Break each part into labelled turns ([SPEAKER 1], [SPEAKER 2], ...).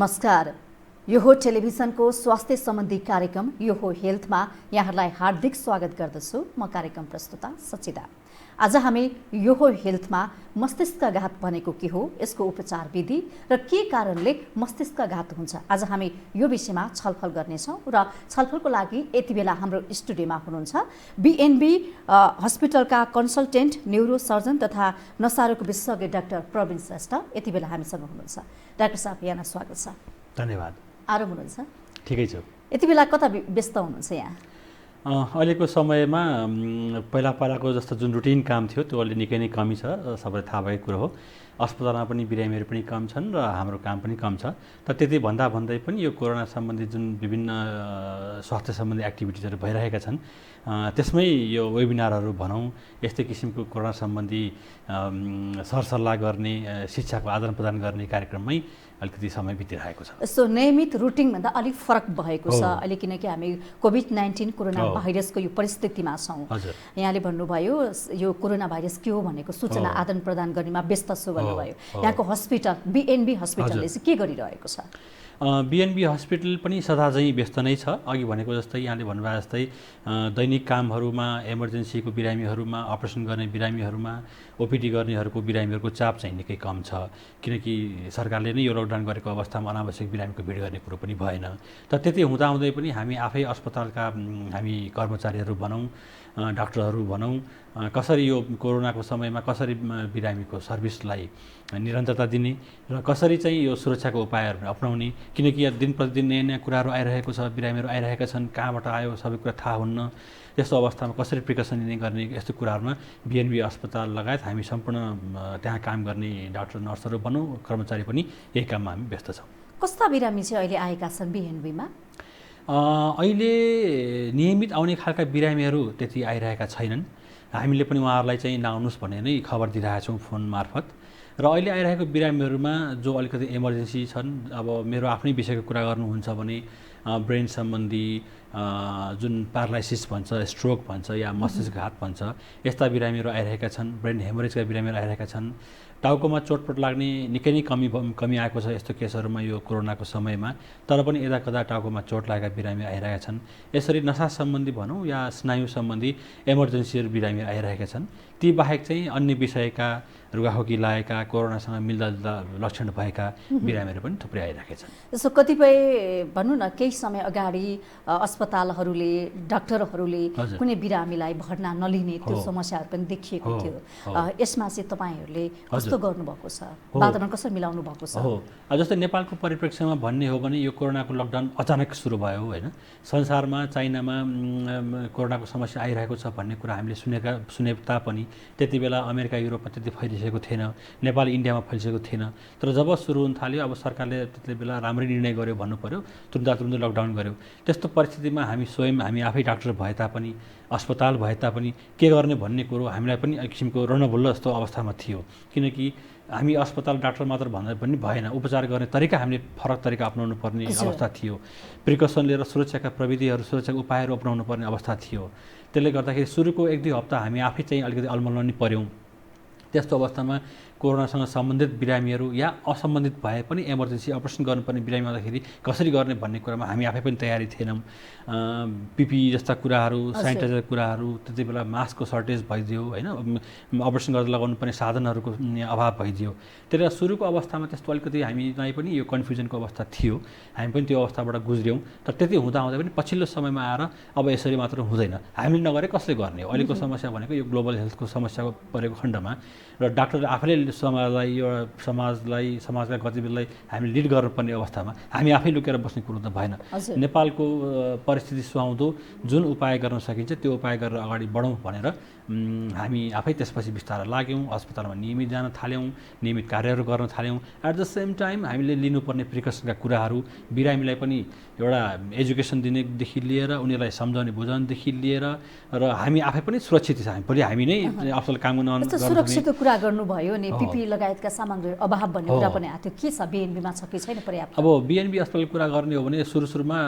[SPEAKER 1] नमस्कार। यो हो टेलिभिजनको स्वास्थ्य सम्बन्धी कार्यक्रम यो हो हेल्थमा यहाँहरूलाई हार्दिक स्वागत गर्दछु। म कार्यक्रम प्रस्तुता सचिता। आज हामी यो हो हेल्थमा मस्तिष्कघात भनेको के हो, यसको उपचार विधि र के कारणले मस्तिष्कघात हुन्छ, आज हामी यो विषयमा छलफल गर्नेछौँ। र छलफलको लागि यति बेला हाम्रो स्टुडियोमा हुनुहुन्छ बीएनबी हस्पिटलका कन्सल्टेन्ट न्युरोसर्जन तथा नसारोग विशेषज्ञ डाक्टर प्रवीण श्रेष्ठ यति बेला हामीसँग हुनुहुन्छ। डाक्टर साहब, यहाँलाई स्वागत छ।
[SPEAKER 2] धन्यवाद।
[SPEAKER 1] आराम हुनुहुन्छ?
[SPEAKER 2] ठिकै छु।
[SPEAKER 1] यति बेला कता व्यस्त हुनुहुन्छ यहाँ?
[SPEAKER 2] अहिलेको समयमा पहिलाको जस्तो जुन रुटिन काम थियो त्यो अहिले निकै नै कमी छ, सबैलाई थाहा भएको कुरो हो। अस्पतालमा पनि बिरामीहरू पनि कम छन् र हाम्रो काम पनि कम छ। तर त्यति भन्दै पनि यो कोरोना सम्बन्धी जुन विभिन्न स्वास्थ्य सम्बन्धी एक्टिभिटिजहरू भइरहेका छन् त्यसमै यो वेबिनारहरू भनौँ, यस्तै किसिमको कोरोना सम्बन्धी सरसल्लाह गर्ने, शिक्षाको आदान प्रदान गर्ने कार्यक्रममै अलिकति समय बितिरहेको छ।
[SPEAKER 1] सो नियमित रुटिनभन्दा अलिक फरक भएको छ अहिले, किनकि हामी कोभिड-19 कोरोना भाइरसको यो परिस्थितिमा छौँ। यहाँले भन्नुभयो यो कोरोना भाइरस के हो भनेको सूचना आदान प्रदान गर्नेमा व्यस्त छु भन्नुभयो। यहाँको हस्पिटल बीएनबी हस्पिटलले चाहिँ के गरिरहेको छ?
[SPEAKER 2] बीएनबी हस्पिटल पनि सदा चाहिँ व्यस्त नै छ। अघि भनेको जस्तै यहाँले भन्नुभयो जस्तै दैनिक कामहरूमा, इमर्जेन्सीको बिरामीहरूमा, अपरेसन गर्ने बिरामीहरूमा, ओपिडी गर्नेहरूको बिरामीहरूको चाप चाहिँ निकै कम छ, किनकि सरकारले नै यो लकडाउन गरेको अवस्थामा अनावश्यक बिरामीको भिड गर्ने कुरो पनि भएन। तर त्यति हुँदाहुँदै पनि हामी आफै अस्पतालका हामी कर्मचारीहरू भनौँ, डाक्टरहरू भनौँ, कसरी यो कोरोनाको समयमा कसरी बिरामीको सर्भिसलाई निरन्तरता दिने र कसरी चाहिँ यो सुरक्षाको उपायहरू अपनाउने, किनकि दिन प्रतिदिन नयाँ नयाँ कुराहरू आइरहेको छ, बिरामीहरू आइरहेका छन्, कहाँबाट आयो सबै कुरा थाहा हुन्न। यस्तो अवस्थामा कसरी प्रिकसन लिने गर्ने, यस्तो कुराहरूमा बीएनबी अस्पताल लगायत हामी सम्पूर्ण त्यहाँ काम गर्ने डाक्टर नर्सहरू भनौँ, कर्मचारी पनि यही काममा हामी व्यस्त छौँ।
[SPEAKER 1] कस्ता बिरामी चाहिँ अहिले आएका छन् बीएनबीमा?
[SPEAKER 2] अहिले नियमित आउने खालका बिरामीहरू त्यति आइरहेका छैनन्। हामीले पनि उहाँहरूलाई चाहिँ नआउनुहोस् भन्ने नै खबर दिइरहेका छौँ फोन मार्फत। र अहिले आइरहेको बिरामीहरूमा जो अलिकति इमर्जेन्सी छन्, अब मेरो आफ्नै विषयको कुरा गर्नुहुन्छ भने ब्रेन सम्बन्धी जुन प्यारालाइसिस भन्छ, स्ट्रोक भन्छ या मस्तिष्कघात भन्छ, यस्ता बिरामीहरू आइरहेका छन्। ब्रेन हेमोरेजका बिरामीहरू आइरहेका छन्। टाउकोमा चोटपट लाग्ने निकै नै कमी आएको छ यस्तो केसहरूमा यो कोरोनाको समयमा। तर पनि यदाकदा टाउकोमा चोट लागेका बिरामी आइरहेका छन्। यसरी नसा सम्बन्धी भनौँ या स्नायु सम्बन्धी इमर्जेन्सीहरू बिरामीहरू आइरहेका छन्। ती बाहेक चाहिँ अन्य विषयका रुगाखोकी लागेका, कोरोनासँग मिल्दाजुल्दा लक्षण भएका बिरामीहरू पनि थुप्रै आइरहेका छन्।
[SPEAKER 1] जस्तो कतिपय भनौँ न केही समय अगाडि अस्पतालहरूले, डाक्टरहरूले कुनै बिरामीलाई भर्ना नलिने त्यो समस्याहरू पनि देखिएको थियो। यसमा चाहिँ तपाईँहरूले कस्तो गर्नुभएको छ, वातावरण कसरी मिलाउनु भएको छ?
[SPEAKER 2] हो, जस्तै नेपालको परिप्रेक्ष्यमा भन्ने हो भने यो कोरोनाको लकडाउन अचानक सुरु भयो होइन। संसारमा चाइनामा कोरोनाको समस्या आइरहेको छ भन्ने कुरा हामीले सुने तापनि त्यति बेला अमेरिका, युरोपमा त्यति फैलिसकेको थिएन, नेपाल, इन्डियामा फैलिसकेको थिएन। तर जब सुरु हुन थाल्यो, अब सरकारले त्यति बेला राम्रै निर्णय गर्यो भन्नु पर्यो, तुरुन्त लकडाउन गर्यो। त्यस्तो परिस्थितिमा हामी आफै डाक्टर भए तापनि, अस्पताल भए तापनि के गर्ने भन्ने कुरो हामीलाई पनि एक किसिमको रणभुल्ल जस्तो अवस्थामा थियो। किनकि हामी अस्पताल डाक्टर मात्र भन्दा पनि भएन, उपचार गर्ने तरिका हामीले फरक तरिका अपनाउनु पर्ने अवस्था थियो। प्रिकसन लिएर सुरक्षाका प्रविधिहरू, सुरक्षाका उपायहरू अपनाउनु पर्ने अवस्था थियो। त्यसले गर्दाखेरि सुरुको 1-2 हप्ता हामी आफै चाहिँ अलिकति अलमल्ल नि पऱ्यौँ। त्यस्तो अवस्थामा कोरोनासँग सम्बन्धित बिरामीहरू या असम्बन्धित भए पनि इमर्जेन्सी अपरेसन गर्नुपर्ने बिरामी आउँदाखेरि कसरी गर्ने भन्ने कुरामा हामी आफै पनि तयारी थिएनौँ। पिपिई जस्ता कुराहरू, सेनिटाइजर कुराहरू, त्यति बेला मास्कको सर्टेज भइदियो होइन, अपरेसन गर्दा लगाउनु पर्ने साधनहरूको अभाव भइदियो। त्यसले सुरुको अवस्थामा त्यस्तो अलिकति हामीलाई पनि यो कन्फ्युजनको अवस्था थियो। हामी पनि त्यो अवस्थाबाट गुज्र्यौँ। तर त्यति हुँदाहुँदै पनि पछिल्लो समयमा आएर अब यसरी मात्र हुँदैन, हामीले नगरे कसले गर्ने हो। अहिलेको समस्या भनेको यो ग्लोबल हेल्थको समस्या परेको खण्डमा र डाक्टरले आफैले समाजका गतिविधिलाई हामीले लिड गर्नुपर्ने अवस्थामा हामी आफै लुकेर बस्ने कुरो त भएन। नेपालको परिस्थिति सुहाउँदो जुन उपाय गर्न सकिन्छ त्यो उपाय गरेर अगाडि बढौँ भनेर हामी आफै त्यसपछि बिस्तारै लाग्यौँ। अस्पतालमा नियमित जान थाल्यौँ, नियमित कार्यहरू गर्न थाल्यौँ। एट द सेम टाइम हामीले लिनुपर्ने प्रिकसनका कुराहरू, बिरामीलाई पनि एउटा एजुकेसन दिनेदेखि लिएर उनीहरूलाई सम्झाउने बुझाउनेदेखि लिएर र हामी आफै पनि सुरक्षित छ। भोलि हामी नै असल काम गर्न
[SPEAKER 1] सुरक्षितको कुरा गर्नुभयो नि, पिपी लगायतका सामग्री अभाव भन्ने कुरा पनि आएको थियो। के छ बिएनबीमा छ कि छैन पर्याप्त?
[SPEAKER 2] अब बिएनबी अस्पतालको कुरा गर्ने हो भने सुरुमा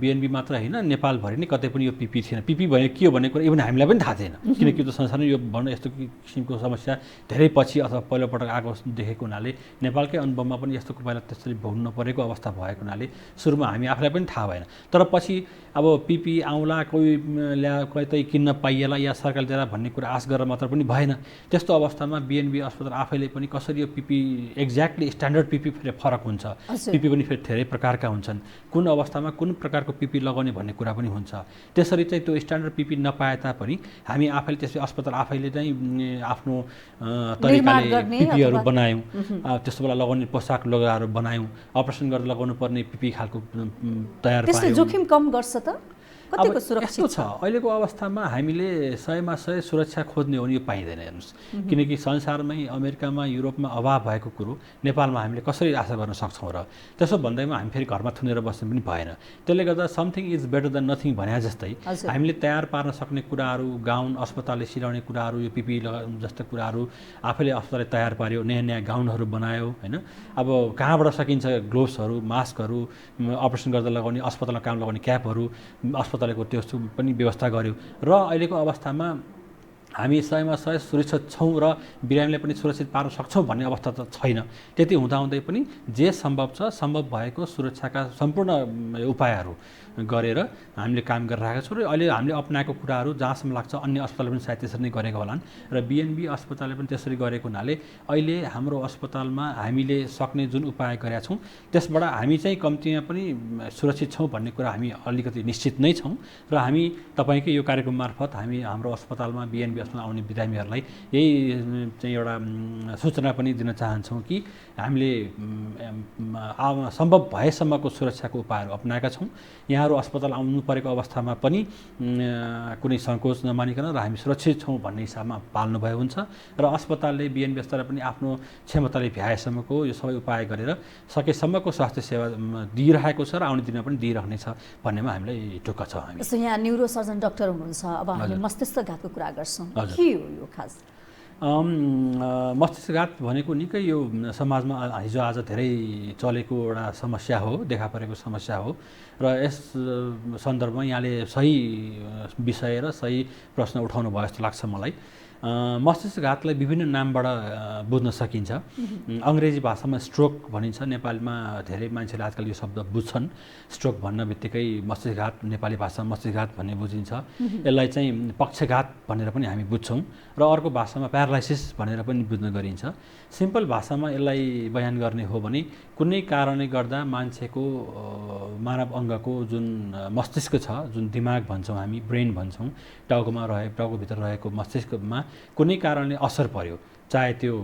[SPEAKER 2] बिएनबी मात्र होइन, नेपालभरि नै कतै पनि यो पिपी थिएन। पिपी भने के हो भन्ने कुरा इभन हामीलाई पनि थाहा थिएन, किनकि त्यो संसारमा यो भन्नु यस्तो किसिमको समस्या धेरै पछि अथवा पहिलोपटक आएको देखेको हुनाले नेपालकै अनुभवमा पनि यस्तो पहिला त्यसरी भोग्नु नपरेको अवस्था भएको हुनाले सुरुमा हामी आफूलाई पनि थाहा भएन। तर पछि अब पिपी आउँला, कोही कतै किन्न पाइएला या सरकारले दिएर भन्ने कुरा आश गरेर मात्र पनि भएन। त्यस्तो अवस्थामा बिएनबी अस्पताल आफैले पनि कसरी यो पिपी एक्ज्याक्टली स्ट्यान्डर्ड पिपी फेरि फरक हुन्छ, पिपी पनि फेरि धेरै प्रकारका हुन्छन्, कुन अवस्थामा कुन प्रकारको पिपी लगाउने भन्ने कुरा पनि हुन्छ। त्यसरी चाहिँ त्यो स्ट्यान्डर्ड पिपी नपाए तापनि हामी आफैले त्यसै अस्पताल आफैले नै आफ्नो तरिकाले पिपीहरू बनायौँ। त्यस्तो बेला लगाउने पोसाक लगाएर बनायौँ, अपरेसन गरेर लगाउनु पर्ने पिपी खालको तयार पायौँ।
[SPEAKER 1] त्यसले जोखिम कम गर्छ त?
[SPEAKER 2] अब यस्तो छ अहिलेको अवस्थामा हामीले 100मा 100 सुरक्षा खोज्ने हो भने यो पाइँदैन। हेर्नुहोस्, किनकि संसारमै अमेरिकामा युरोपमा अभाव भएको कुरो नेपालमा हामीले कसरी आशा गर्न सक्छौँ र? त्यसो भन्दैमा हामी फेरि घरमा थुनेर बस्नु पनि भएन। त्यसले गर्दा something is better than nothing भने जस्तै हामीले तयार पार्न सक्ने कुराहरू, गाउन अस्पतालले सिलाउने कुराहरू, यो पिपी जस्तो कुराहरू आफैले अस्पतालले तयार पार्यो, नयाँ नयाँ गाउनहरू बनायो होइन। अब कहाँबाट सकिन्छ ग्लोभ्सहरू, मास्कहरू, अपरेसन गर्दा लगाउने अस्पतालमा काम लगाउने क्यापहरू अस्पतालको त्यो पनि व्यवस्था गर्यो। र अहिलेको अवस्थामा हामी 100मा 100 सुरक्षित छौँ र बिरामीलाई पनि सुरक्षित पार्न सक्छौँ भन्ने अवस्था त छैन। त्यति हुँदाहुँदै पनि जे सम्भव छ, सम्भव भएको सुरक्षाका सम्पूर्ण उपायहरू गरेर हामीले काम गरिरहेका छौँ। र अहिले हामीले अपनाएको कुराहरू जहाँसम्म लाग्छ अन्य अस्पतालले पनि सायद त्यसरी नै गरेका होलान् र बिएनबी अस्पतालले पनि त्यसरी गरेको हुनाले अहिले हाम्रो अस्पतालमा हामीले सक्ने जुन उपाय गरेका छौँ त्यसबाट हामी चाहिँ कम्तीमा पनि सुरक्षित छौँ भन्ने कुरा हामी अलिकति निश्चित नै छौँ। र हामी तपाईँकै यो कार्यक्रम मार्फत हामी हाम्रो अस्पतालमा बिएनबी अस्पताल आउने बिरामीहरूलाई यही चाहिँ एउटा सूचना पनि दिन चाहन्छौँ कि हामीले सम्भव भएसम्मको सुरक्षाको उपायहरू अपनाएका छौँ। यहाँहरू अस्पताल आउनु परेको अवस्थामा पनि कुनै सङ्कोच नमानिकन र हामी सुरक्षित छौँ भन्ने हिसाबमा पाल्नुभयो हुन्छ। र अस्पतालले बिएनबी अस्पतालले पनि आफ्नो क्षमताले भ्याएसम्मको यो सबै उपाय गरेर सकेसम्मको स्वास्थ्य सेवा दिइरहेको छ र आउने दिनमा पनि दिइरहनेछ भन्नेमा हामीलाई ढुक्क छ। हामी
[SPEAKER 1] यहाँ न्युरोसर्जन डाक्टर हुनुहुन्छ, अब हामी मस्तिष्कघातको कुरा गर्छौँ, के हो यो खास?
[SPEAKER 2] मस्तिष्कघात भनेको निकै यो समाजमा हिजो आज धेरै चलेको एउटा समस्या हो, देखा परेको समस्या हो। र यस सन्दर्भमा यहाँले सही विषय र सही प्रश्न उठाउनु भयो जस्तो लाग्छ मलाई। मस्तिष्कघातलाई विभिन्न नामबाट बुझ्न सकिन्छ। अङ्ग्रेजी भाषामा स्ट्रोक भनिन्छ, नेपालीमा धेरै मान्छेले आजकल यो शब्द बुझ्छन्। स्ट्रोक भन्न बित्तिकै मस्तिष्कघात नेपाली भाषामा मस्तिष्कघात भन्ने बुझिन्छ। यसलाई चाहिँ पक्षघात भनेर पनि हामी बुझ्छौँ र अर्को भाषामा प्यारालाइसिस भनेर पनि बुझ्न गरिन्छ। सिम्पल भाषामा यसलाई बयान गर्ने हो भने कुनै कारणले गर्दा मान्छेको मानव अङ्गको जुन मस्तिष्क छ, जुन दिमाग भन्छौँ हामी, ब्रेन भन्छौँ, टाउकोभित्र रहेको मस्तिष्कमा कुनै कारणले असर पर्यो, चाहे त्यो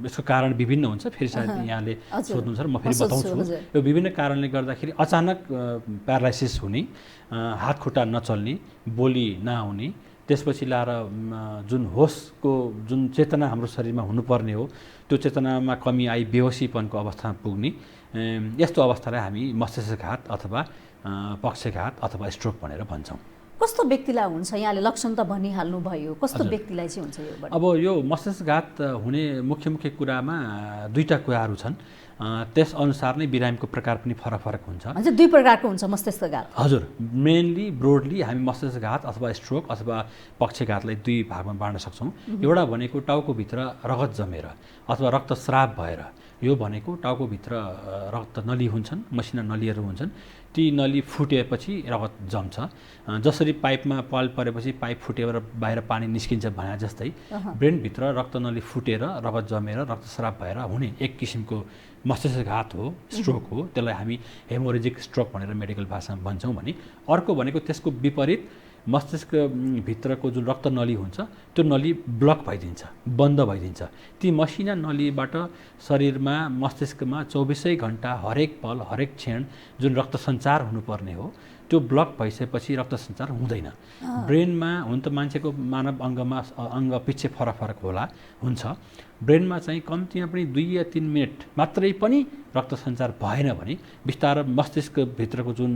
[SPEAKER 2] यसको कारण विभिन्न हुन्छ, फेरि सायद यहाँले सोध्नुहुन्छ र म फेरि बताउँछु। यो विभिन्न कारणले गर्दाखेरि अचानक प्यारालाइसिस हुने, हात खुट्टा नचल्ने, बोली नआउने, त्यसपछि लाएर जुन होसको जुन चेतना हाम्रो शरीरमा हुनुपर्ने हो त्यो चेतनामा कमी आई बेहोसीपनको अवस्थामा पुग्ने, यस्तो अवस्थालाई हामी मस्तिष्कघात अथवा पक्षघात अथवा स्ट्रोक भनेर भन्छौँ।
[SPEAKER 1] कस्तो व्यक्तिलाई हुन्छ? यहाँले लक्षण त भनिहाल्नु भयो, कस्तो व्यक्तिलाई चाहिँ हुन्छ यो?
[SPEAKER 2] अब यो मस्तिष्कघात हुने मुख्य कुरामा दुईवटा कुराहरू छन्। त्यसअनुसार नै बिरामीको प्रकार पनि फरक फरक हुन्छ।
[SPEAKER 1] दुई प्रकारको हुन्छ मस्तिष्कघात? हजुर,
[SPEAKER 2] मेनली ब्रोडली हामी मस्तिष्कघात अथवा स्ट्रोक अथवा पक्षघातलाई दुई भागमा बाँड्न सक्छौँ। एउटा भनेको टाउकोभित्र रगत जमेर अथवा रक्तस्राव भएर, यो भनेको टाउकोभित्र रक्त नली हुन्छन्, मसिना नलीहरू हुन्छन्, ती नली फुटेपछि रगत जम्छ। जसरी पाइपमा पाल परेपछि पाइप फुटेर बाहिर पानी निस्किन्छ भने जस्तै ब्रेनभित्र रक्त नली फुटेर रगत जमेर रक्तस्राव भएर हुने एक किसिमको मस्तिष्कघात हो, स्ट्रोक हो। त्यसलाई हामी हेमोरेजिक स्ट्रोक भनेर मेडिकल भाषामा भन्छौँ भने। अर्को भनेको त्यसको विपरीत मस्तिष्कभित्रको जुन रक्त नली हुन्छ त्यो नली ब्लक भइदिन्छ, बन्द भइदिन्छ। ती मसिना नलीबाट शरीरमा मस्तिष्कमा 24 घण्टा हरेक पल हरेक क्षण जुन रक्त सञ्चार हुनुपर्ने हो त्यो ब्लक भइसकेपछि रक्त सञ्चार हुँदैन। ब्रेनमा हुन त मान्छेको मानव अङ्गमा अङ्ग पछि फरक फरक हुन्छ, ब्रेनमा चाहिँ कम्तीमा पनि 2 या 3 मिनट मात्रै पनि रक्त सञ्चार भएन भने बिस्तारै मस्तिष्कभित्रको जुन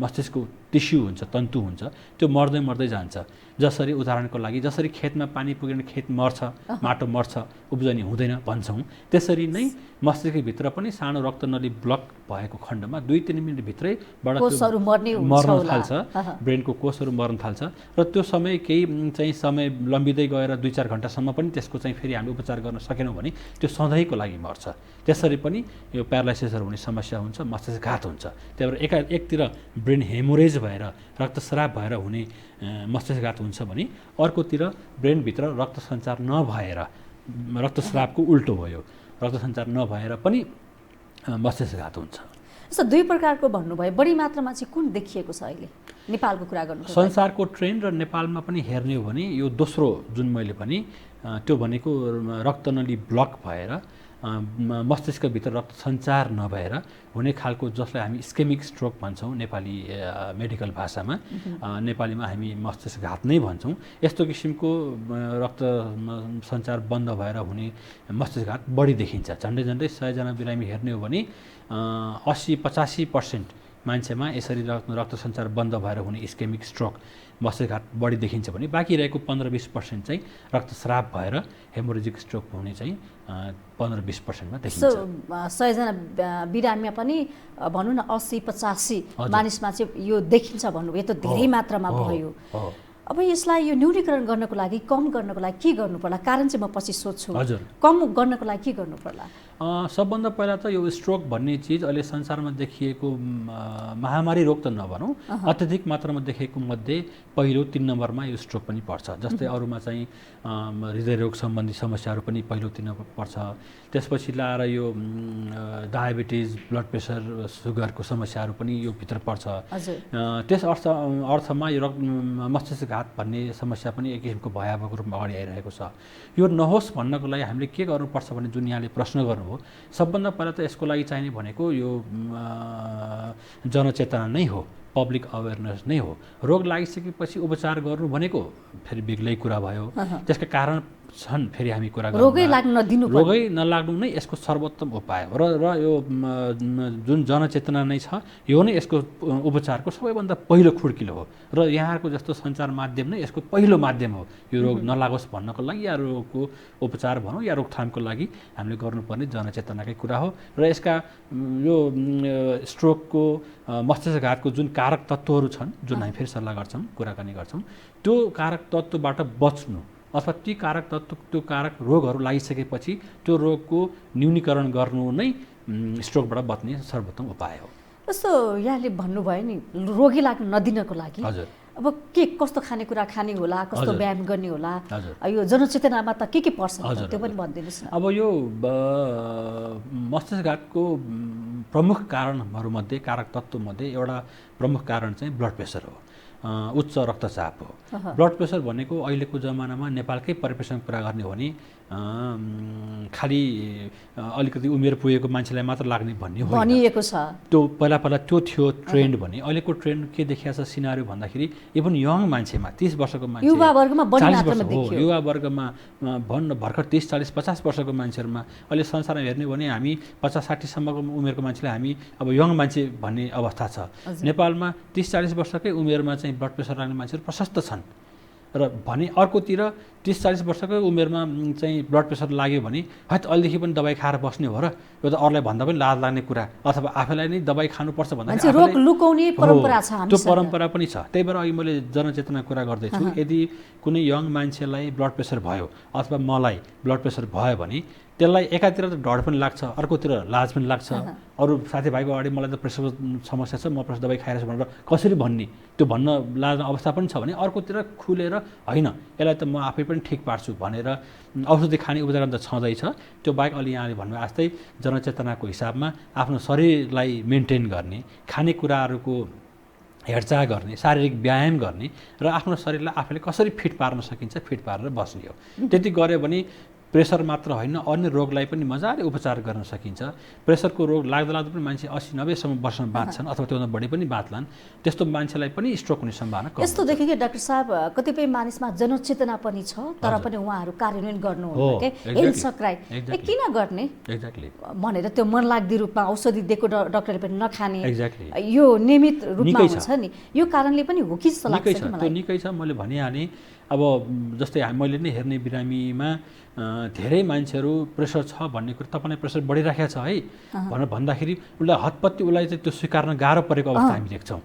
[SPEAKER 2] मस्तिष्कको टिस्यु हुन्छ, तन्तु हुन्छ, त्यो मर्दै मर्दै जान्छ। जसरी उदाहरणको लागि जसरी खेतमा पानी पुगेर खेत मर्छ, माटो मर्छ, उब्जनी हुँदैन भन्छौँ, त्यसरी नै मस्तिष्कभित्र पनि सानो रक्तनली ब्लक भएको खण्डमा 2-3 मिनटभित्रैबाट मर्न थाल्छ, ब्रेनको कोषहरू मर्न थाल्छ र त्यो समय केही चाहिँ समय लम्बिँदै गएर 2-4 घण्टासम्म पनि त्यसको चाहिँ फेरि हामी उपचार गर्न सकेनौँ भने त्यो सधैँको लागि मर्छ। त्यसरी पनि यो प्यारालाइसिसहरू हुने समस्या हुन्छ, मस्तिष्कघात हुन्छ। त्यही भएर एकतिर ब्रेन हेमोरेज भएर रक्तस्राव भएर हुने मस्तिष्कघात हुन्छ भने अर्कोतिर ब्रेनभित्र रक्त सञ्चार नभएर रक्तस्रावको उल्टो भयो, रक्त सञ्चार नभएर पनि मस्तिष्कघात हुन्छ।
[SPEAKER 1] जस्तो 2 प्रकारको भन्नुभयो, बढी मात्रामा चाहिँ कुन देखिएको छ अहिले नेपालको कुरा गर्नु?
[SPEAKER 2] संसारको ट्रेन्ड र नेपालमा पनि हेर्ने हो भने यो दोस्रो जुन मैले पनि त्यो भनेको रक्तनली ब्लक भएर मस्तिष्कभित्र रक्त सञ्चार नभएर हुने खालको, जसलाई हामी इस्केमिक स्ट्रोक भन्छौँ नेपाली मेडिकल भाषामा, नेपालीमा हामी मस्तिष्कघात नै भन्छौँ। यस्तो किसिमको रक्त सञ्चार बन्द भएर हुने मस्तिष्कघात बढी देखिन्छ। झन्डै 100 जना बिरामी हेर्ने हो भने 80-85% मान्छेमा यसरी रक्त सञ्चार बन्द भएर हुने इस्केमिक स्ट्रोक मस्तिष्कघात बढी देखिन्छ भने बाँकी रहेको 15-20% चाहिँ रक्तस्राव भएर हेमोरेजिक स्ट्रोक हुने चाहिँ 15-20%मा देखिन्छ।
[SPEAKER 1] 100 जना बिरामीमा पनि भनौँ न 80-85 मानिसमा चाहिँ यो देखिन्छ भन्नुभयो, यो त धेरै मात्रामा भयो। अब यसलाई यो न्यूनीकरण गर्नको लागि, कम गर्नको लागि के गर्नु पर्ला? कारण चाहिँ म पछि सोध्छु।
[SPEAKER 2] हजुर,
[SPEAKER 1] कम गर्नको लागि के गर्नु पर्ला?
[SPEAKER 2] सबभन्दा पहिला त यो स्ट्रोक भन्ने चिज अहिले संसारमा देखिएको महामारी रोग त नभनौँ, अत्यधिक मात्रामा देखिएको मध्ये पहिलो 3 नम्बरमा यो स्ट्रोक पनि पर्छ। जस्तै अरूमा चाहिँ हृदयरोग सम्बन्धी समस्याहरू पनि पहिलो 3 नम्बर पर्छ। त्यसपछि लाएर यो डायबिटिज, ब्लड प्रेसर, सुगरको समस्याहरू पनि यो भित्र पर्छ। त्यस अर्थमा यो मस्तिष्कघात भन्ने समस्या पनि एक किसिमको भयावह रूपमा अगाडि आइरहेको छ। यो नहोस् भन्नको लागि हामीले के गर्नुपर्छ भने जुन यहाँले प्रश्न गर्नुभयो, सबभन्दा पहिला त यसको लागि चाहिने भनेको यो जनचेतना नै हो, पब्लिक अवेरनेस नै हो। रोग लागिसकेपछि उपचार गर्नु भनेको फेरि बेग्लै कुरा भयो। त्यसका कारण छन्, फेरि हामी कुरा गर्छौँ। रोगै नलाग्नु नै यसको सर्वोत्तम उपाय हो र यो जुन जनचेतना नै छ यो नै यसको उपचारको सबैभन्दा पहिलो खुड्किलो हो र यहाँको जस्तो सञ्चार माध्यम नै यसको पहिलो माध्यम हो यो रोग नलागोस् भन्नको लागि या रोगको उपचार भनौँ या रोकथामको लागि हामीले गर्नुपर्ने जनचेतनाकै कुरा हो। र यसका यो स्ट्रोकको मस्तिष्कघातको जुन कारक तत्त्वहरू छन्, जुन हामी फेरि सल्लाह गर्छौँ, कुराकानी गर्छौँ, त्यो कारक तत्त्वबाट बच्नु अथवा ती कारक तत्त्व, त्यो कारक रोगहरू लागिसकेपछि त्यो रोगको न्यूनीकरण गर्नु नै स्ट्रोकबाट बच्ने सर्वोत्तम उपाय हो।
[SPEAKER 1] जस्तो यहाँले भन्नुभयो नि, रोगी लाग्न नदिनको लागि
[SPEAKER 2] हजुर
[SPEAKER 1] अब कस्तो खानेकुरा खाने होला, कस्तो व्यायाम गर्ने होला, यो जनचेतनामा त के पर्छ त्यो पनि भनिदिनुहोस् न।
[SPEAKER 2] अब यो मस्तिष्कघातको प्रमुख कारणहरूमध्ये, कारक तत्त्वमध्ये एउटा प्रमुख कारण चाहिँ ब्लड प्रेसर हो, उच्च रक्तचाप हो। ब्लड प्रेसर भनेको अहिलेको जमानामा नेपालकै परिप्रेक्षमा कुरा गर्ने हो भने खालि अलिकति उमेर पुगेको मान्छेलाई मात्र लाग्ने भन्ने
[SPEAKER 1] भनिएको छ।
[SPEAKER 2] त्यो पहिला त्यो थियो ट्रेन्ड भने। अहिलेको ट्रेन्ड के देखिएको छ सिनारियो भन्दाखेरि इभन यङ मान्छेमा, 30 वर्षको मान्छे,
[SPEAKER 1] युवा वर्गमा बढी मात्रामा देखियो।
[SPEAKER 2] युवा वर्गमा भन्न भर्खर 30, 40, 50 वर्षको मान्छेहरूमा अहिले संसारमा हेर्ने भने हामी 50-60 सम्मको उमेरको मान्छेलाई हामी अब यङ मान्छे भन्ने अवस्था छ। नेपालमा 30-40 वर्षकै उमेरमा चाहिँ ब्लड प्रेसर लाग्ने मान्छेहरू प्रशस्त छन् र भने अर्कोतिर 30-40 वर्षकै उमेरमा चाहिँ ब्लड प्रेसर लाग्यो भने हैट अहिलेदेखि पनि दबाई खाएर बस्ने हो र यो त अरूलाई भन्दा पनि लाज लाग्ने कुरा, अथवा आफैलाई नै दबाई खानुपर्छ भन्दा
[SPEAKER 1] रोग लुकाउने परम्परा छ,
[SPEAKER 2] त्यो परम्परा पनि छ। त्यही भएर अघि मैले जनचेतना कुरा गर्दैछु, यदि कुनै यङ मान्छेलाई ब्लड प्रेसर भयो अथवा मलाई ब्लड प्रेसर भयो भने त्यसलाई एकातिर त डर पनि लाग्छ, अर्कोतिर लाज पनि लाग्छ। अरू साथीभाइको अगाडि मलाई त प्रेसरको समस्या छ, म प्रेसर दबाई खाइरहेछु भनेर कसरी भन्ने, त्यो भन्न लाज्ने अवस्था पनि छ भने अर्कोतिर खुलेर होइन यसलाई त म आफै पनि ठिक पार्छु भनेर औषधि खाने उपचार त छँदैछ। त्यो बाहेक अलि यहाँले भन्नुभयो जस्तै जनचेतनाको हिसाबमा आफ्नो शरीरलाई मेन्टेन गर्ने, खानेकुराहरूको हेरचाह गर्ने, शारीरिक व्यायाम गर्ने र आफ्नो शरीरलाई आफैले कसरी फिट पार्न सकिन्छ फिट पारेर बस्ने हो। त्यति गऱ्यो भने प्रेसर मात्र होइन अन्य रोगलाई पनि मजाले उपचार गर्न सकिन्छ। प्रेसरको रोग लाग्दा पनि मान्छे 80-90 वर्षमा बाँच्छन् अथवा त्योभन्दा बढी पनि बाँच्लान्। त्यस्तो मान्छेलाई पनि स्ट्रोक हुने सम्भावना कम।
[SPEAKER 1] यस्तो देखेँ कि डाक्टर साहब कतिपय मानिसमा जनचेतना पनि छ तर पनि उहाँहरू कार्यान्वयन गर्नुहुन्न के हेल्थ सक्राइ किन गर्ने
[SPEAKER 2] एक्ज्याक्टली
[SPEAKER 1] भनेर त्यो मनलाग्दी रूपमा औषधि दिएको डाक्टरले पनि नखाने
[SPEAKER 2] एक्ज्याक्टली
[SPEAKER 1] यो नियमित रूपमा हुन्छ नि यो कारणले पनि हो कि जस्तो लाग्छ कि मलाई।
[SPEAKER 2] त्यो निकै छ। मैले भनिहालेँ अब जस्तै मैले नै हेर्ने बिरामीमा धेरै मान्छेहरू प्रेसर छ भन्ने कुरो तपाईँलाई प्रेसर बढिराखेको छ है भनेर भन्दाखेरि उसलाई हतपत्ती उसलाई चाहिँ त्यो स्वीकार्न गाह्रो परेको अवस्था हामी देख्छौँ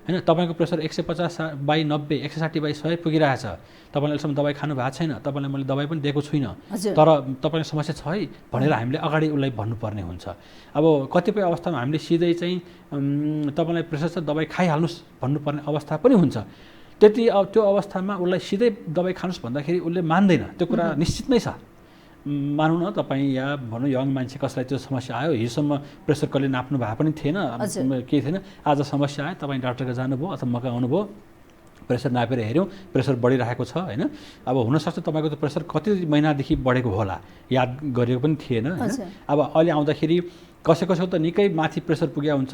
[SPEAKER 2] होइन। तपाईँको प्रेसर 150/90 160/100 पुगिरहेछ, तपाईँले अहिलेसम्म दबाई खानु भएको छैन, तपाईँलाई मैले दबाई पनि दिएको छुइनँ तर तपाईँलाई समस्या छ है भनेर हामीले अगाडि उसलाई भन्नुपर्ने हुन्छ। अब कतिपय अवस्थामा हामीले सिधै चाहिँ तपाईँलाई प्रेसर छ दबाई खाइहाल्नुहोस् भन्नुपर्ने अवस्था पनि हुन्छ। त्यो अवस्थामा उसलाई सिधै दबाई खानुहोस् भन्दाखेरि उसले मान्दैन। त्यो कुरा निश्चित नै छ। मानौँ न तपाईँ या भनौँ यङ मान्छे कसलाई त्यो समस्या आयो, हिजोसम्म प्रेसर कहिले नाप्नु भएको पनि थिएन, केही थिएन, आज समस्या आयो, तपाईँ डाक्टरको जानुभयो अथवा मका आउनुभयो, प्रेसर नापेर हेऱ्यौँ प्रेसर बढिरहेको छ होइन। अब हुनसक्छ तपाईँको त प्रेसर कति महिनादेखि बढेको होला याद गरेको पनि थिएन होइन। अब अहिले आउँदाखेरि कसैको त निकै माथि प्रेसर पुगेको हुन्छ,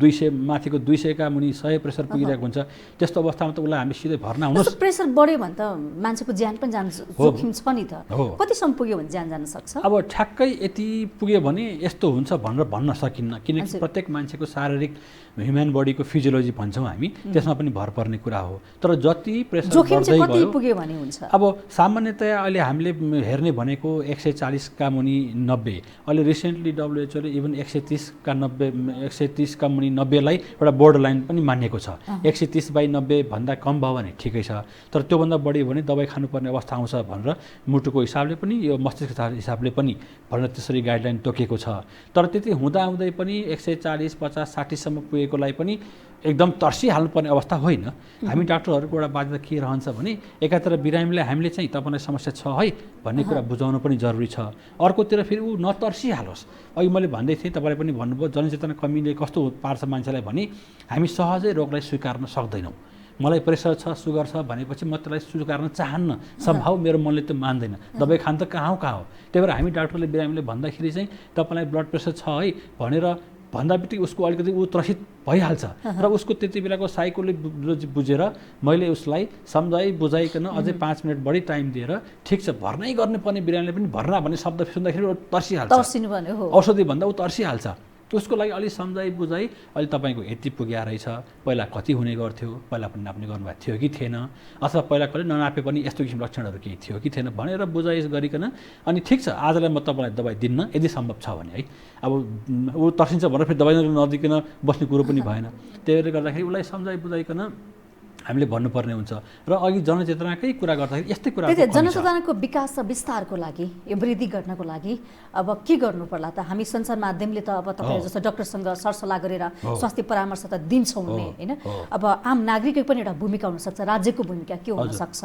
[SPEAKER 2] 200 माथिको 200 का मुनि 100 प्रेसर पुगिरहेको हुन्छ। त्यस्तो अवस्थामा त उसलाई हामी सिधै भर्ना हुनुहोस्।
[SPEAKER 1] प्रेसर बढ्यो भने त मान्छेको ज्यान पनि जान जोखिम छ नि त, कतिसम्म पुग्यो भने ज्यान जान सक्छ?
[SPEAKER 2] अब ठ्याक्कै यति पुग्यो भने यस्तो हुन्छ भनेर भन्न सकिन्न, किनकि प्रत्येक मान्छेको शारीरिक ह्युमन बडीको फिजियोलोजी भन्छौँ हामी, त्यसमा पनि भर पर्ने कुरा हो। तर जति प्रेसर बढ्दै गयो अब सामान्यतया अहिले हामीले हेर्ने भनेको 140 का मुनि 90, अहिले रिसेन्टली WHO ले इभन 130 का मुनि 90लाई एउटा बोर्डर लाइन पनि मानिएको छ। 130/90 भन्दा कम भयो भने ठिकै छ, तर त्योभन्दा बढी भने दबाई खानुपर्ने अवस्था आउँछ भनेर मुटुको हिसाबले पनि यो मस्तिष्क हिसाबले पनि भनेर त्यसरी गाइडलाइन तोकिएको छ। तर त्यति हुँदाहुँदै पनि 140, 50, 60 सम्म पुगेकोलाई पनि एकदम तर्सिहाल्नुपर्ने अवस्था होइन। हामी डाक्टरहरूको एउटा बाध्यता के रहन्छ भने एकातिर बिरामीलाई हामीले चाहिँ तपाईँलाई समस्या छ है भन्ने कुरा बुझाउनु पनि जरुरी छ, अर्कोतिर फेरि ऊ नतर्सिहालोस्। अघि मैले भन्दै थिएँ, तपाईँले पनि भन्नुभयो जनचेतना कमीले कस्तो पार्छ मान्छेलाई भने हामी सहजै रोगलाई स्वीकार्न सक्दैनौँ। मलाई प्रेसर छ, सुगर छ भनेपछि म त्यसलाई स्वीकार्न चाहन्न, सम्भव मेरो मनले त्यो मान्दैन, दबाई खान त कहाँ हो। त्यही भएर हामी डाक्टरले बिरामीले भन्दाखेरि चाहिँ तपाईँलाई ब्लड प्रेसर छ है भनेर भन्दा बित्तिकै उसको अलिकति ऊ त्रसित भइहाल्छ र उसको त्यति बेलाको साइकोलोजी बुझेर मैले उसलाई सम्झाइ बुझाइकन अझै 5 मिनट बढी टाइम दिएर ठिक छ भर्नै गर्नुपर्ने बिरामीले पनि भर्ना भन्ने शब्द सुन्दाखेरि ऊ तर्सिहाल्छ, औषधि भन्दा ऊ तर्सिहाल्छ। उसको लागि अलि सम्झाइ बुझाइ अहिले तपाईँको यति पुग्या रहेछ, पहिला कति हुने गर्थ्यो, पहिला पनि नाप्ने गर्नुभएको थियो कि थिएन, अथवा पहिला कहिले ननापे पनि यस्तो किसिम लक्षणहरू केही थियो कि थिएन भनेर बुझाइ गरिकन अनि ठिक छ आजलाई म तपाईँलाई दबाई दिन्न यदि सम्भव छ भने है। अब ऊ तर्सिन्छ भनेर फेरि दबाई नदिकन बस्ने कुरो पनि भएन। त्यसले गर्दाखेरि उसलाई सम्झाइ बुझाइकन हामीले भन्नुपर्ने हुन्छ र अघि जनचेतनाकै कुरा गर्दाखेरि यस्तै कुरा
[SPEAKER 1] जनचेतनाको विकास र विस्तारको लागि यो वृद्धि गर्नको लागि अब के गर्नु पर्ला त? हामी सञ्चार माध्यमले त अब तपाईँ जस्तो डाक्टरसँग सरसल्लाह गरेर स्वास्थ्य परामर्श त दिन्छौँ नै होइन। अब आम नागरिकको पनि एउटा भूमिका हुनसक्छ, राज्यको भूमिका के हुनसक्छ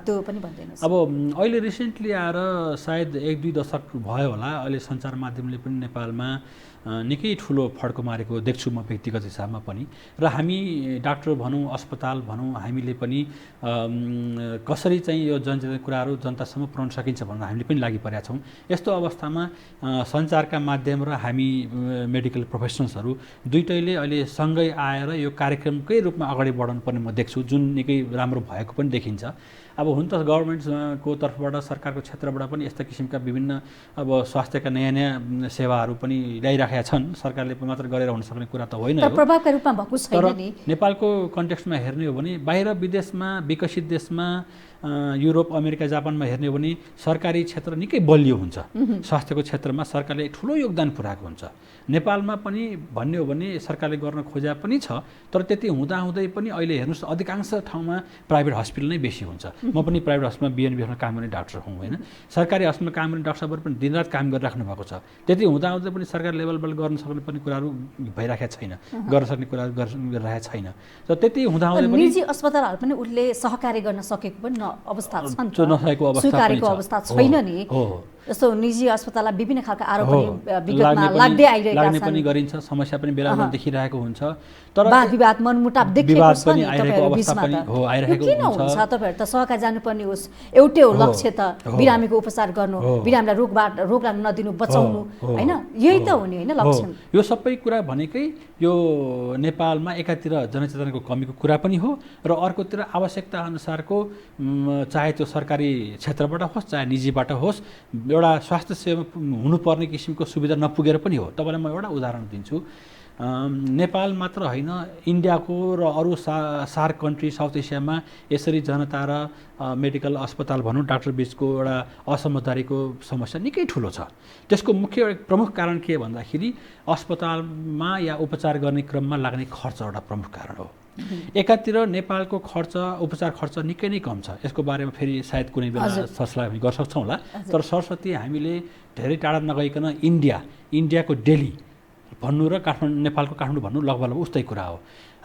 [SPEAKER 1] त्यो पनि भनिदिनुहोस्।
[SPEAKER 2] अब अहिले रिसेन्टली आएर सायद 1-2 दशक भयो होला, अहिले सञ्चार माध्यमले पनि नेपालमा निकै ठुलो फड्को मारेको देख्छु म व्यक्तिगत हिसाबमा पनि। र हामी डाक्टर भनौँ, अस्पताल भनौँ, हामीले पनि कसरी चाहिँ यो जनचेतना कुराहरू जनतासम्म पुर्याउन सकिन्छ भनेर हामीले पनि लागि परेका छौँ। यस्तो अवस्थामा सञ्चारका माध्यम र हामी मेडिकल प्रोफेसनल्सहरू दुइटैले अहिले सँगै आएर यो कार्यक्रमकै रूपमा अगाडि बढाउनु पर्ने म देख्छु, जुन निकै राम्रो भएको पनि देखिन्छ। अब हुन त गभर्मेन्टको तर्फबाट सरकारको क्षेत्रबाट पनि यस्ता किसिमका विभिन्न अब स्वास्थ्यका नयाँ सेवाहरू पनि ल्याइराखेका छन्। सरकारले मात्र गरेर हुन सक्ने कुरा त होइन,
[SPEAKER 1] प्रभावकारी रूपमा भएको छैन नि।
[SPEAKER 2] नेपालको कन्टेक्स्टमा हेर्ने हो भने बाहिर विदेशमा विकसित देशमा युरोप, अमेरिका, जापानमा हेर्ने हो भने सरकारी क्षेत्र निकै बलियो हुन्छ, स्वास्थ्यको क्षेत्रमा सरकारले ठुलो योगदान पुर्याएको हुन्छ। नेपालमा पनि भन्ने हो भने सरकारले गर्न खोजा पनि छ, तर त्यति हुँदाहुँदै पनि अहिले हेर्नुहोस् अधिकांश ठाउँमा प्राइभेट हस्पिटल नै बेसी हुन्छ। म पनि प्राइभेट हस्पिटलमा बिएनबीमा काम गर्ने डाक्टर हुँ होइन। सरकारी हस्पिटलमा काम गर्ने डाक्टर साहबहरू पनि दिनरात काम गरिराख्नु भएको छ। त्यति हुँदाहुँदै पनि सरकार लेभलबाट गर्न सक्ने पनि कुराहरू भइराखेका छैन, गर्न सक्ने कुराहरू गरिरहेको छैन। र त्यति हुँदाहुँदै पनि
[SPEAKER 1] निजी अस्पतालहरू पनि उसले सहकार्य गर्न सकेको पनि अवस्था छन्,
[SPEAKER 2] नसकेको अवस्था
[SPEAKER 1] अवस्था छैन नि। जस्तो निजी अस्पताललाई विभिन्न खालका आरोप
[SPEAKER 2] हो,
[SPEAKER 1] पनि विगतमा लाग्दै आइरहेका
[SPEAKER 2] लाग्ने
[SPEAKER 1] छन्।
[SPEAKER 2] पनि गरिन्छ, समस्या पनि बेला बेला देखिरहेको हुन्छ। तर
[SPEAKER 1] वाद विवाद मनमुटाव देखिएको
[SPEAKER 2] विवाद
[SPEAKER 1] छ
[SPEAKER 2] पनि
[SPEAKER 1] नि
[SPEAKER 2] आइरहेको
[SPEAKER 1] तपाईँहरू
[SPEAKER 2] अवस्था
[SPEAKER 1] बिचमा
[SPEAKER 2] पनि
[SPEAKER 1] त।
[SPEAKER 2] हो,
[SPEAKER 1] यो
[SPEAKER 2] आइरहेको
[SPEAKER 1] किन
[SPEAKER 2] हुन्छ।
[SPEAKER 1] हुन्छ? तपाईँहरू त सहका जानुपर्ने होस्, एउटै हो लक्ष्य त, बिरामीको उपचार गर्नु, बिरामीलाई रोग लाग्न नदिनु, बचाउनु, हैन? यही त हो नि, हैन लक्ष्य?
[SPEAKER 2] यो सबै कुरा भनेकै यो नेपालमा एकातिर जनचेतनाको कमीको कुरा पनि हो र अर्कोतिर आवश्यकता अनुसारको चाहे त्यो सरकारी क्षेत्रबाट होस् चाहे निजीबाट होस् एउटा स्वास्थ्य सेवा हुनुपर्ने किसिमको सुविधा नपुगेर पनि हो। तपाईँलाई म एउटा उदाहरण दिन्छु। नेपाल मात्र होइन, इन्डियाको र अरू सार्क कन्ट्री साउथ एसियामा यसरी जनता र मेडिकल अस्पताल भनौँ डाक्टर बिचको एउटा असमझदारीको समस्या निकै ठुलो छ। त्यसको मुख्य प्रमुख कारण के भन्दाखेरि अस्पतालमा या उपचार गर्ने क्रममा लाग्ने खर्च एउटा प्रमुख कारण हो। एकातिर नेपालको उपचार खर्च निकै नै कम छ। यसको बारेमा फेरि सायद कुनै बेला सरसल्लाह हामी गर्न सक्छौँ होला। तर सरस्वती हामीले धेरै टाढा नगइकन इन्डियाको दिल्ली भन्नु र नेपालको काठमाडौँ भन्नु लगभग उस्तै कुरा हो।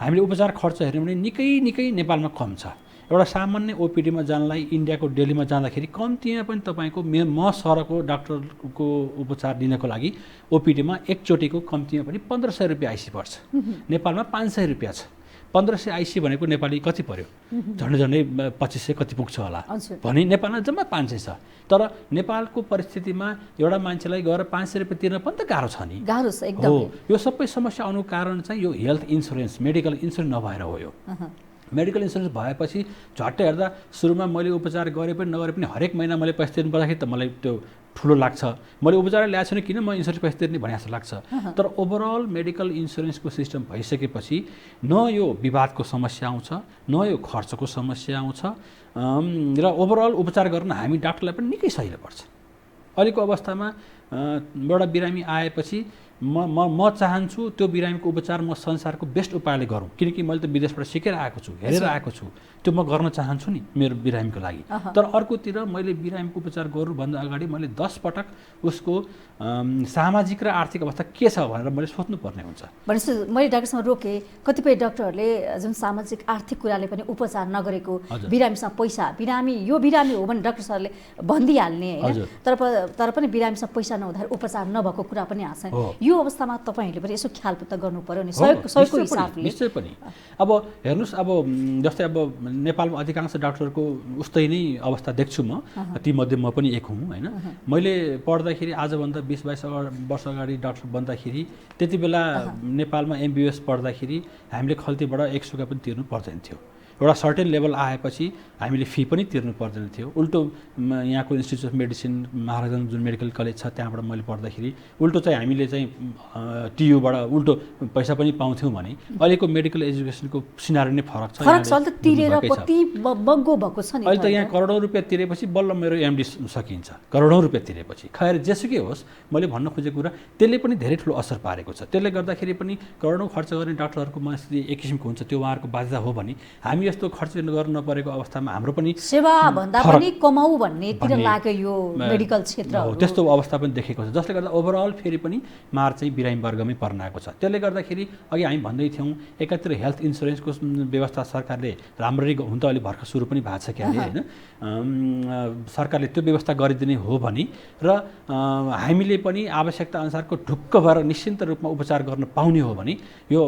[SPEAKER 2] हामीले उपचार खर्च हेऱ्यौँ भने निकै नेपालमा कम छ। एउटा सामान्य ओपिडीमा जानलाई इन्डियाको दिल्लीमा जाँदाखेरि कम्तीमा पनि तपाईँको म सरको डाक्टरको उपचार दिनको लागि ओपिडीमा एकचोटिको कम्तीमा पनि 1500 रुपियाँ आइसी पर्छ। नेपालमा 500 रुपियाँ छ। 1500 आइसी भनेको नेपाली कति पर्यो? झन्डै 2500 कति पुग्छ होला भने नेपालमा जम्मा 500 छ। तर नेपालको परिस्थितिमा एउटा मान्छेलाई गएर 500 रुपियाँ तिर्न पनि त गाह्रो छ नि।
[SPEAKER 1] गाह्रो छ एकदम।
[SPEAKER 2] हो, यो सबै समस्या आउनु कारण चाहिँ यो हेल्थ इन्सुरेन्स, मेडिकल इन्सुरेन्स नभएर हो। यो मेडिकल इन्सुरेन्स भएपछि झट्टै हेर्दा सुरुमा मैले उपचार गरे पनि नगरे पनि हरेक महिना मैले पैसा तिर्नु पर्दाखेरि त मलाई त्यो ठुलो लाग्छ। मैले उपचार ल्याएको छु किन म इन्सुरेन्स पैसा तिर्ने भने जस्तो लाग्छ। तर ओभरअल मेडिकल इन्सुरेन्सको सिस्टम भइसकेपछि न यो विवादको समस्या आउँछ, न यो खर्चको समस्या आउँछ र ओभरअल उपचार गर्न हामी डाक्टरलाई पनि निकै सजिलो पर्छ। अहिलेको अवस्थामा एउटा बिरामी आएपछि म चाहन्छु त्यो बिरामीको उपचार म संसारको बेस्ट उपायले गरौँ, किनकि मैले त विदेशबाट सिकेर आएको छु, हेरेर आएको छु, त्यो म गर्न चाहन्छु नि मेरो बिरामीको लागि। तर अर्कोतिर मैले बिरामीको उपचार गर्नुभन्दा अगाडि मैले 10 पटक उसको सामाजिक र आर्थिक अवस्था के छ भनेर मैले सोच्नुपर्ने हुन्छ।
[SPEAKER 1] भनेपछि मैले डाक्टरसँग रोकेँ, कतिपय डाक्टरहरूले जुन सामाजिक आर्थिक कुराले पनि उपचार नगरेको बिरामीसँग पैसा, यो बिरामी हो भने डाक्टर सरले भनिदिइहाल्ने होइन, तर पनि बिरामीसँग पैसा नहुँदाखेरि उपचार नभएको कुरा पनि आउँछ। यो अवस्थामा तपाईँहरूले पनि यसो ख्यालपत्ता गर्नु पर्यो नि सहयोगको हिसाबले।
[SPEAKER 2] निश्चय पनि। अब हेर्नुहोस्, अब जस्तै अब नेपालमा अधिकांश डाक्टरको उस्तै नै अवस्था देख्छु म, तीमध्ये म पनि एक हुँ होइन। मैले पढ्दाखेरि आजभन्दा 20-22 वर्ष अगाडि डाक्टर बन्दाखेरि त्यति बेला नेपालमा MBBS पढ्दाखेरि हामीले खल्तीबाट 1 सुका पनि तिर्नु पर्दैन थियो। एउटा सर्टेन लेभल आएपछि हामीले फी पनि तिर्नु पर्दैन थियो। उल्टो यहाँको इन्स्टिट्युट अफ मेडिसिन महाराजगञ्ज जुन मेडिकल कलेज छ त्यहाँबाट मैले पढ्दाखेरि उल्टो चाहिँ हामीले चाहिँ TUबाट उल्टो पैसा पनि पाउँथ्यौँ भने अहिलेको मेडिकल एजुकेसनको सिनारी नै फरक छ।
[SPEAKER 1] तिरेर कति बग्गो भएको छ नि।
[SPEAKER 2] अहिले त यहाँ करोडौँ रुपियाँ तिरेपछि बल्ल मेरो MD सकिन्छ। करोडौँ रुपियाँ तिरेपछि खैर जेसुकै होस्, मैले भन्न खोजेको कुरा त्यसले पनि धेरै ठुलो असर पारेको छ। त्यसले गर्दाखेरि पनि करोडौँ खर्च गर्ने डाक्टरहरूको मनस्थिति एक किसिमको हुन्छ, त्यो उहाँहरूको बाध्यता हो भने हामी यस्तो खर्च गर्नु नपरेको अवस्थामा हाम्रो पनि
[SPEAKER 1] सेवा भन्दा पनि कमाऊ भन्नेतिर लाग्यो यो मेडिकल क्षेत्र
[SPEAKER 2] हो। त्यस्तो अवस्था पनि देखेको छ, जसले गर्दा ओभरअल फेरि पनि मार चाहिँ बिरामी वर्गमै पर्न आएको छ। त्यसले गर्दाखेरि अघि हामी भन्दै थियौँ एकातिर हेल्थ इन्सुरेन्सको व्यवस्था सरकारले राम्ररी हुन त अलि भर्खर सुरु पनि भएको छ क्या होइन, सरकारले त्यो व्यवस्था गरिदिने हो भने र हामीले पनि आवश्यकता अनुसारको ढुक्क भएर निश्चिन्त रूपमा उपचार गर्न पाउने हो भने यो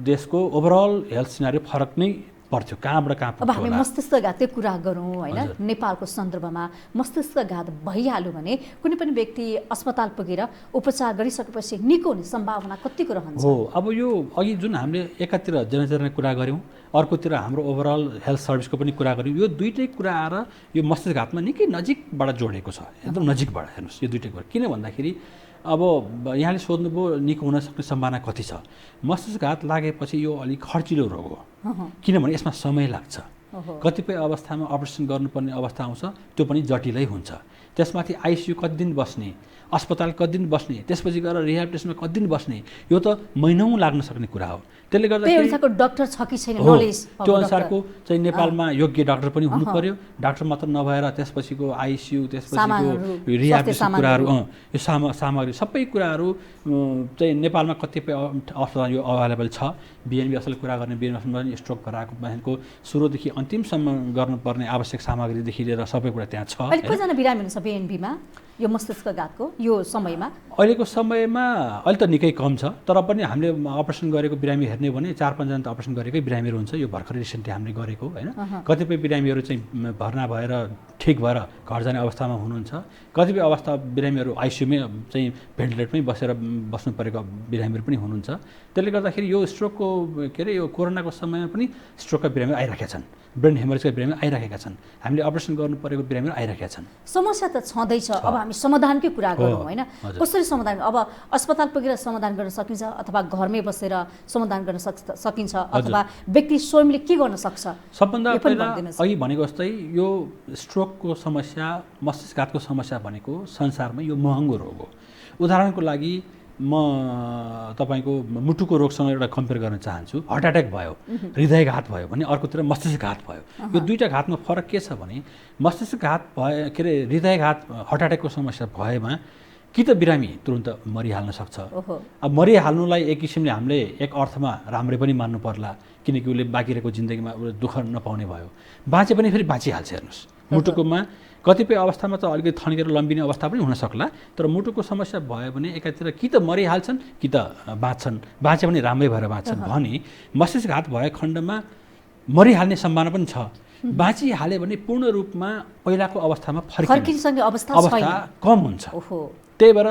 [SPEAKER 2] देशको ओभरअल हेल्थ सिनारियो फरक नै पर्थ्यो। कहाँबाट कहाँ
[SPEAKER 1] अब हामी मस्तिष्कघातकै कुरा गरौँ होइन, नेपालको सन्दर्भमा मस्तिष्कघात भइहाल्यो भने कुनै पनि व्यक्ति अस्पताल पुगेर उपचार गरिसकेपछि निको हुने सम्भावना कतिको रहन्छ?
[SPEAKER 2] हो, अब यो अघि जुन हामीले एकातिर जनचेतना कुरा गऱ्यौँ, अर्कोतिर हाम्रो ओभरअल हेल्थ सर्भिसको पनि कुरा गऱ्यौँ, यो दुईटै कुरा आएर यो मस्तिष्कघातमा निकै नजिकबाट जोडेको छ, एकदम नजिकबाट। हेर्नुहोस् यो दुईटै कुरा किन भन्दाखेरि अब यहाँले सोध्नुभयो निको हुन सक्ने सम्भावना कति छ। मस्तिष्कघात लागेपछि यो अलिक खर्चिलो रोग हो, किनभने यसमा समय लाग्छ। कतिपय अवस्थामा अपरेसन गर्नुपर्ने अवस्था आउँछ, त्यो पनि जटिलै हुन्छ। त्यसमाथि ICU कति दिन बस्ने, अस्पताल कति दिन बस्ने, त्यसपछि गएर रिहेबिलिटेसनमा कति दिन बस्ने, यो त महिनौँ लाग्न सक्ने कुरा हो। त्यसले गर्दा
[SPEAKER 1] डाक्टर छ कि छैन नलेज,
[SPEAKER 2] त्यो अनुसारको चाहिँ नेपालमा योग्य डाक्टर पनि हुनु पर्यो। डाक्टर मात्र नभएर त्यसपछिको ICU, त्यसपछिको रिहेबिलिटेसन कुराहरू, यो सामग्री सबै कुराहरू चाहिँ नेपालमा कतिपय अस्पताल यो अभाइलेबल छ। BNB असल कुरा गर्ने, BNB अस्पतालमा स्ट्रोक गराएको मान्छेको सुरुदेखि अन्तिमसम्म गर्नुपर्ने आवश्यक सामग्रीदेखि लिएर सबै कुरा त्यहाँ छ।
[SPEAKER 1] अहिले कतिजना बिरामी हुनुहुन्छ बिएनबीमा यो मस्तिष्कघातको यो समयमा?
[SPEAKER 2] अहिलेको समयमा अहिले त निकै कम छ, तर पनि हामीले अपरेसन गरेको बिरामी हेर्ने हो भने 4-5 जना त अपरेसन गरेकै बिरामीहरू हुन्छ। यो भर्खर रिसेन्टली हामीले गरेको होइन। कतिपय बिरामीहरू चाहिँ भर्ना भएर ठिक भएर घर जाने अवस्थामा हुनुहुन्छ। कतिपय अवस्था बिरामीहरू आइसियुमै चाहिँ भेन्टिलेटरमै बस्नु परेको बिरामीहरू पनि हुनुहुन्छ। त्यसले गर्दाखेरि यो स्ट्रोकको यो कोरोनाको समयमा पनि स्ट्रोकका बिरामीहरू आइराखेका छन्, ब्रेन हेमरेजका बिरामीहरू आइराखेका छन्, हामीले अपरेसन गर्नु परेको बिरामीहरू आइराखेका छन्।
[SPEAKER 1] समस्या त छँदैछ। अब हामी समाधानकै कुरा गरौँ होइन, कसरी समाधान? अब अस्पताल पुगेर समाधान गर्न सकिन्छ अथवा घरमै बसेर समाधान गर्न सकिन्छ अथवा व्यक्ति स्वयंले के गर्न सक्छ?
[SPEAKER 2] सबभन्दा पहिला अघि भनेको जस्तै यो स्ट्रोकको समस्या, मस्तिष्कघातको समस्या भनेको संसारमा यो महँगो रोग हो। उदाहरणको लागि म तपाईको मुटुको रोगसँग एउटा कम्पेयर गर्न चाहन्छु। हार्ट एट्याक भयो, हृदयघात भयो भने अर्कोतिर मस्तिष्कघात भयो। यो दुईटा घातमा फरक के छ भने मस्तिष्कघात भयो हृदयघात हार्ट एट्याकको समस्या भएमा कि त बिरामी तुरुन्त मरिहाल्न सक्छ। अब मरिहाल्नुलाई एक किसिमले हामीले एक अर्थमा राम्रै पनि मान्नु पर्ला, किनकि उसले बाँकी रहेको जिन्दगीमा उसले दुःख नपाउने भयो। बाँचे पनि फेरि बाँचिहाल्छ। हेर्नुहोस्, मुटुकोमा कतिपय अवस्थामा त अलिकति थन्केर लम्बिने अवस्था पनि हुन सक्ला, तर मुटुको समस्या भयो भने एकातिर कि त मरिहाल्छन् कि त बाँच्छन्, बाँचे पनि राम्रै भएर बाँच्छन् भने मस्तिष्कघात भए खण्डमा मरिहाल्ने सम्भावना पनि छ। बाँचिहाल्यो भने पूर्ण रूपमा पहिलाको अवस्थामा फर्किने अवस्था कम हुन्छ। त्यही भएर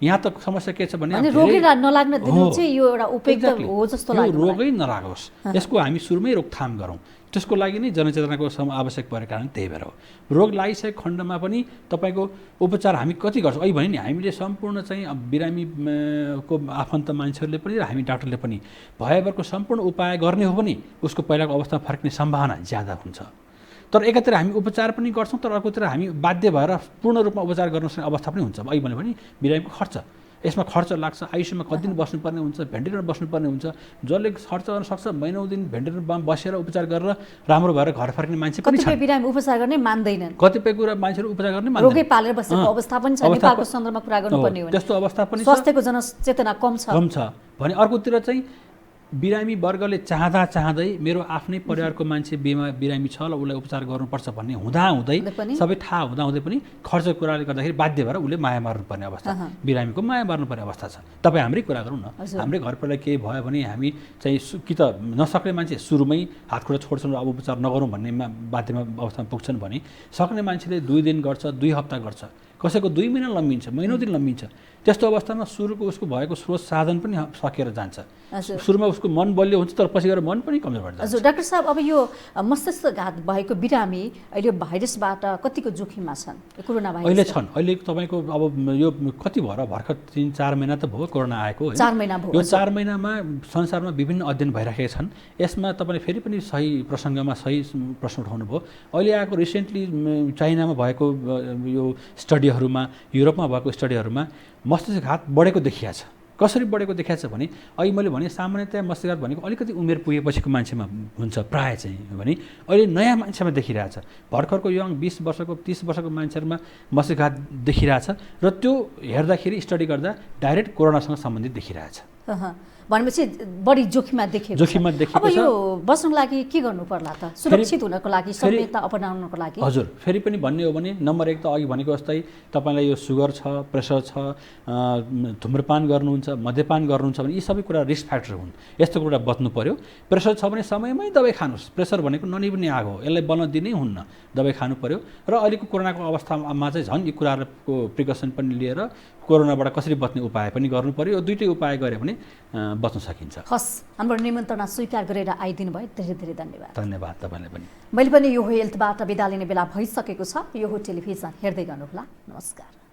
[SPEAKER 2] यहाँ त समस्या के छ भने
[SPEAKER 1] रोगै नलाग्न दिनु चाहिँ यो एउटा उपयुक्त हो जस्तो लाग्छ।
[SPEAKER 2] रोगै नलागोस्, यसको हामी सुरुमै रोकथाम गरौँ, त्यसको लागि नै जनचेतनाको आवश्यक परेको कारण त्यही भएर हो। रोग लागिसकेको खण्डमा पनि तपाईँको उपचार हामी कति गर्छौँ? अहिले भने नि हामीले सम्पूर्ण चाहिँ बिरामीको आफन्त मान्छेहरूले पनि र हामी डाक्टरले पनि भएभरको सम्पूर्ण उपाय गर्ने हो भने उसको पहिलाको अवस्थामा फर्किने सम्भावना ज्यादा हुन्छ। तर एकातिर हामी उपचार पनि गर्छौँ, तर अर्कोतिर हामी बाध्य भएर पूर्ण रूपमा उपचार गर्न सक्ने अवस्था पनि हुन्छ। अहिले भने बिरामीको खर्च, यसमा खर्च लाग्छ। आइसियुमा कति दिन बस्नुपर्ने हुन्छ, भेन्टिलेटरमा बस्नुपर्ने हुन्छ। जसले खर्च गर्न सक्छ महिनौँ दिन भेन्टिलेटरमा बसेर उपचार गरेर राम्रो भएर घर फर्किने मान्छे पनि छ।
[SPEAKER 1] कतिपय बिरामी उपचार गर्ने मान्दैनन्,
[SPEAKER 2] कतिपय कुरा मान्छेहरू उपचार गर्ने मान्दैनन्।
[SPEAKER 1] रोगै पालेर बसेको अवस्था पनि छ। नेपालको सन्दर्भमा कुरा गर्नुपर्ने हो,
[SPEAKER 2] त्यस्तो अवस्था पनि छ।
[SPEAKER 1] स्वास्थ्यको जनचेतना कम छ
[SPEAKER 2] भने अर्कोतिर चाहिँ बिरामी वर्गले चाहँदै मेरो आफ्नै परिवारको मान्छे बिरामी छ ल उसलाई उपचार गर्नुपर्छ भन्ने हुँदाहुँदै सबै थाहा हुँदाहुँदै पनि खर्च कुराले गर्दाखेरि बाध्य भएर उसले माया मार्नुपर्ने अवस्था, बिरामीको माया मार्नुपर्ने अवस्था छ। तपाईँ हाम्रै कुरा गरौँ न, हाम्रै घर परिवारलाई केही भयो भने हामी चाहिँ कि त नसक्ने मान्छे सुरुमै हातखुट्टा छोड्छन् र अब उपचार नगरौँ भन्ने बाध्यमा अवस्थामा पुग्छन् भने सक्ने मान्छेले 2 दिन गर्छ, 2 हप्ता गर्छ, कसैको 2 महिना लम्बिन्छ, महिनौ दिन लम्बिन्छ। त्यस्तो अवस्थामा सुरुको उसको भएको स्रोत साधन पनि सकिएर जान्छ। सुरुमा उसको मन बलियो हुन्छ, तर पछि गएर मन पनि कमजोर भएर जान्छ।
[SPEAKER 1] हजुर डाक्टर साहब, अब यो मस्तिष्कघात भएको बिरामी अहिले भाइरसबाट कतिको जोखिममा छन्? कोरोना भाइरस
[SPEAKER 2] अहिले छन्। अहिले तपाईँको अब यो कति भएर भर्खर 3-4 महिना त भयो कोरोना आएको होइन।
[SPEAKER 1] 4 महिना भयो।
[SPEAKER 2] यो 4 महिनामा संसारमा विभिन्न अध्ययन भइराखेका छन्। यसमा तपाईँले फेरि पनि सही प्रसङ्गमा सही प्रश्न उठाउनु भयो। अहिले आएको रिसेन्टली चाइनामा भएको यो स्टडीहरूमा, युरोपमा भएको स्टडीहरूमा मस्तिष्कघात बढेको देखिया छ। कसरी बढेको देखिया छ भने अहिले मैले भने सामान्यतया मस्तिष्कघात भनेको अलिकति उमेर पुगेपछिको मान्छेमा हुन्छ प्राय चाहिँ भने अहिले नयाँ मान्छेमा देखिरहेछ। भर्खरको यङ 20 वर्षको 30 वर्षको मान्छेहरूमा मस्तिष्कघात देखिरहेछ र त्यो हेर्दाखेरि स्टडी गर्दा डाइरेक्ट कोरोनासँग सम्बन्धित देखिरहेछ।
[SPEAKER 1] भनेपछि बढी जोखिममा देखिएको छ। अब यो बस्नको लागि के गर्नु पर्ला त? सुरक्षित हुनको लागि, सभ्यता अपनाउनको लागि?
[SPEAKER 2] हजुर, फेरि पनि भन्ने हो भने नम्बर 1 त अघि भनेको जस्तै तपाईँलाई यो सुगर छ, प्रेसर छ, धुम्रपान गर्नुहुन्छ, मद्यपान गर्नुहुन्छ भने यी सबै कुरा रिस्क फ्याक्टर हुन्। यस्तो कुरा बच्नु पर्यो। प्रेसर छ भने समयमै दबाई खानुहोस्। प्रेसर भनेको ननिभ्ने आगो हो, यसलाई बल्न दिनै हुन्न, दबाई खानु पर्यो। र अहिलेको कोरोनाको अवस्थामा चाहिँ झन् यी कुराहरूको प्रिकसन पनि लिएर कोरोनाबाट कसरी बच्ने उपाय पनि गर्नु पर्यो। यो दुईटै उपाय गऱ्यो भने बच्न सकिन्छ।
[SPEAKER 1] हस्, हाम्रो निमन्त्रणा स्वीकार गरेर आइदिनु भयो, धेरै धेरै धन्यवाद।
[SPEAKER 2] धन्यवाद तपाईँलाई पनि।
[SPEAKER 1] मैले पनि यो हेल्थबाट बिदा लिने बेला भइसकेको छ। यो हो टेलिभिजन, हेर्दै गर्नुहोला। नमस्कार।